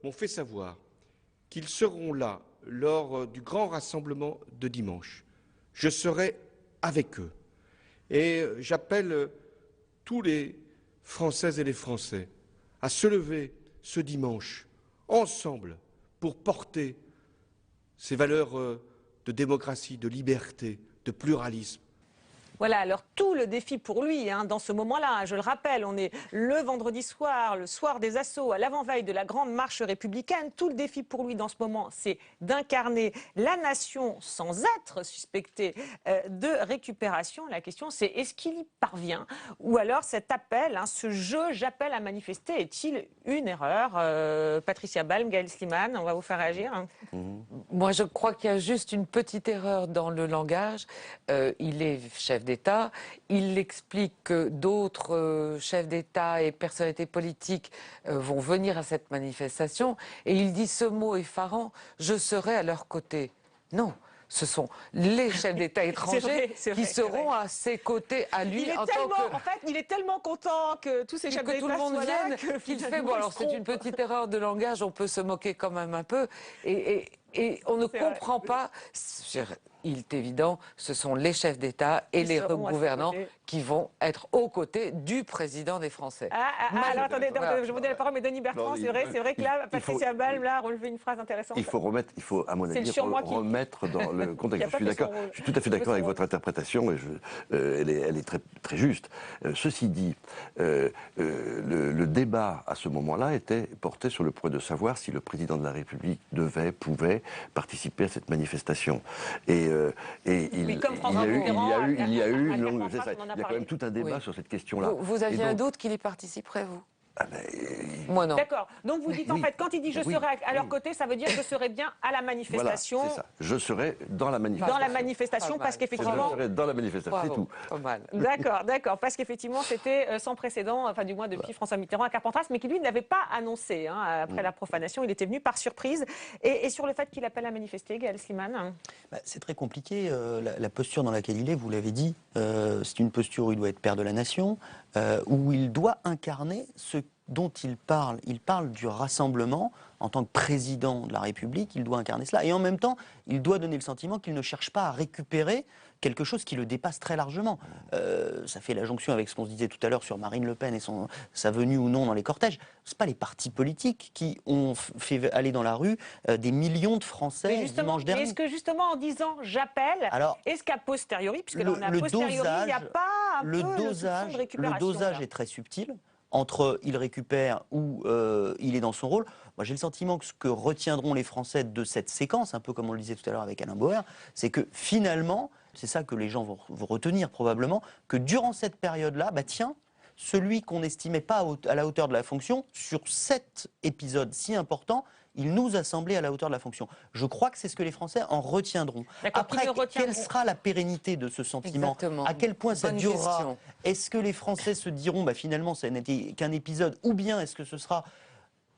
m'ont fait savoir qu'ils seront là lors du grand rassemblement de dimanche. Je serai avec eux. Et j'appelle tous les Françaises et les Français à se lever ce dimanche, ensemble, pour porter ces valeurs de démocratie, de liberté, de pluralisme. Voilà, alors tout le défi pour lui, dans ce moment-là, je le rappelle, on est le vendredi soir, le soir des assauts, à l'avant-veille de la grande marche républicaine. Tout le défi pour lui dans ce moment, c'est d'incarner la nation sans être suspecté de récupération. La question, c'est est-ce qu'il y parvient? Ou alors cet appel, ce jeu, j'appelle à manifester, est-il une erreur? Patricia Balm, Gaël Slimane, on va vous faire réagir. Moi, je crois qu'il y a juste une petite erreur dans le langage. Il est chef d'État. Il explique que d'autres chefs d'État et personnalités politiques vont venir à cette manifestation. Et il dit ce mot effarant, je serai à leur côté. Non. Ce sont les chefs d'État étrangers qui seront à ses côtés, à lui. En fait, il est tellement content que tous ces chefs d'État soient là, tout le monde vienne qu'il fait. Bon, alors c'est une petite erreur de langage, on peut se moquer quand même un peu. Et on ne comprend pas. Il est évident, ce sont les chefs d'État et les gouvernants qui vont être aux côtés du président des Français. Alors attendez, je vous donne la parole, mais Denis Bertrand, c'est vrai que là, Patricia Balm a relevé une phrase intéressante. Il faut à mon avis, remettre dans le contexte. Je suis tout à fait d'accord avec votre interprétation, et elle est très, très juste. Ceci dit, le débat à ce moment-là était porté sur le point de savoir si le président de la République pouvait participer à cette manifestation. Il y a eu une longue... Il y a quand même tout un débat sur cette question-là. Vous aviez un doute qu'il y participerait, vous? Moi non. D'accord. Donc vous dites en fait, quand il dit je serai à leur côté, ça veut dire je serai bien à la manifestation. Voilà, c'est ça. Je serai dans la manifestation. Dans la manifestation, parce qu'effectivement. Je serai dans la manifestation, c'est tout. Pas mal. D'accord, parce qu'effectivement c'était sans précédent, enfin du moins depuis François Mitterrand à Carpentras, mais qui lui ne l'avait pas annoncé après la profanation. Il était venu par surprise. Et sur le fait qu'il appelle à manifester, Gaël Slimane. C'est très compliqué. La posture dans laquelle il est, vous l'avez dit, c'est une posture où il doit être père de la nation, où il doit incarner ce dont il parle du rassemblement. En tant que président de la République, il doit incarner cela. Et en même temps, il doit donner le sentiment qu'il ne cherche pas à récupérer quelque chose qui le dépasse très largement. Ça fait la jonction avec ce qu'on se disait tout à l'heure sur Marine Le Pen et sa venue ou non dans les cortèges. Ce pas les partis politiques qui ont fait aller dans la rue des millions de Français dimanche dernier. Est-ce que justement en disant j'appelle, est-ce qu'à posteriori, puisque là on a posteriori, il n'y a pas un peu le soupçon de récupération? Le dosage est très subtil. Entre il récupère ou il est dans son rôle. Moi, j'ai le sentiment que ce que retiendront les Français de cette séquence, un peu comme on le disait tout à l'heure avec Alain Bauer, c'est que finalement, c'est ça que les gens vont retenir probablement, que durant cette période-là, celui qu'on n'estimait pas à la hauteur de la fonction, sur cet épisode si important, il nous a semblé à la hauteur de la fonction. Je crois que c'est ce que les Français en retiendront. Après, quelle sera la pérennité de ce sentiment? À quel point ça durera? Est-ce que les Français se diront finalement ça n'était qu'un épisode, ou bien est-ce que ce sera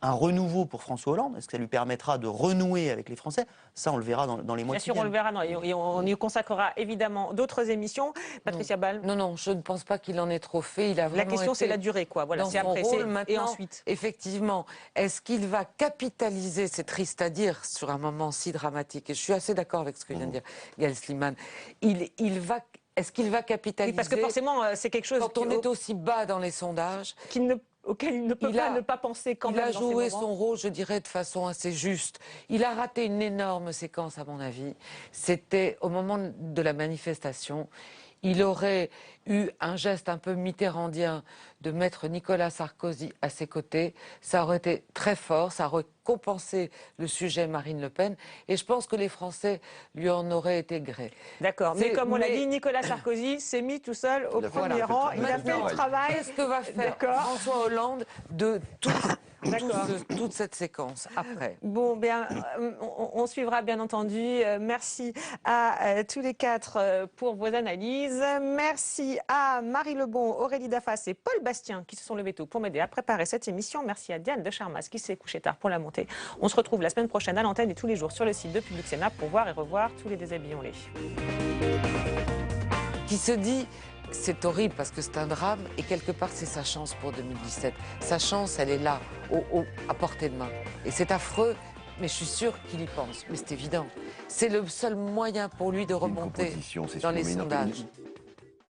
un renouveau pour François Hollande? Est-ce que ça lui permettra de renouer avec les Français? Ça, on le verra dans les mois qui viennent. Bien sûr, on le verra, et on y consacrera évidemment d'autres émissions. Patricia Balm. Non, je ne pense pas qu'il en ait trop fait. La question, c'est la durée, quoi. Voilà, c'est après, et ensuite. Effectivement, est-ce qu'il va capitaliser, c'est triste à dire, sur un moment si dramatique? Et je suis assez d'accord avec ce que vient de dire Gaël Slimane. Est-ce qu'il va capitaliser? Oui, parce que forcément, c'est quelque chose. Quand on est aussi bas dans les sondages, auquel il ne peut pas ne pas penser quand même. Il a joué son rôle, je dirais, de façon assez juste. Il a raté une énorme séquence, à mon avis. C'était au moment de la manifestation. Il aurait eu un geste un peu mitterrandien de mettre Nicolas Sarkozy à ses côtés. Ça aurait été très fort, ça aurait compensé le sujet Marine Le Pen. Et je pense que les Français lui en auraient été gré. D'accord, mais comme on l'a dit, Nicolas Sarkozy s'est mis tout seul au premier rang. Il a fait le travail. Qu'est-ce que va faire François Hollande de toute cette séquence après? Bon, bien, on suivra bien entendu. Merci à tous les quatre pour vos analyses. Merci à Marie Lebon, Aurélie Dafas et Paul Bastien qui se sont levés tôt pour m'aider à préparer cette émission. Merci à Diane de Charmas qui s'est couchée tard pour la monter. On se retrouve la semaine prochaine à l'antenne et tous les jours sur le site de Public Sénat pour voir et revoir tous les déshabillons-les. Qui se dit c'est horrible parce que c'est un drame et quelque part c'est sa chance pour 2017. Sa chance, elle est là, à portée de main. Et c'est affreux, mais je suis sûre qu'il y pense. Mais c'est évident. C'est le seul moyen pour lui de remonter dans les sondages.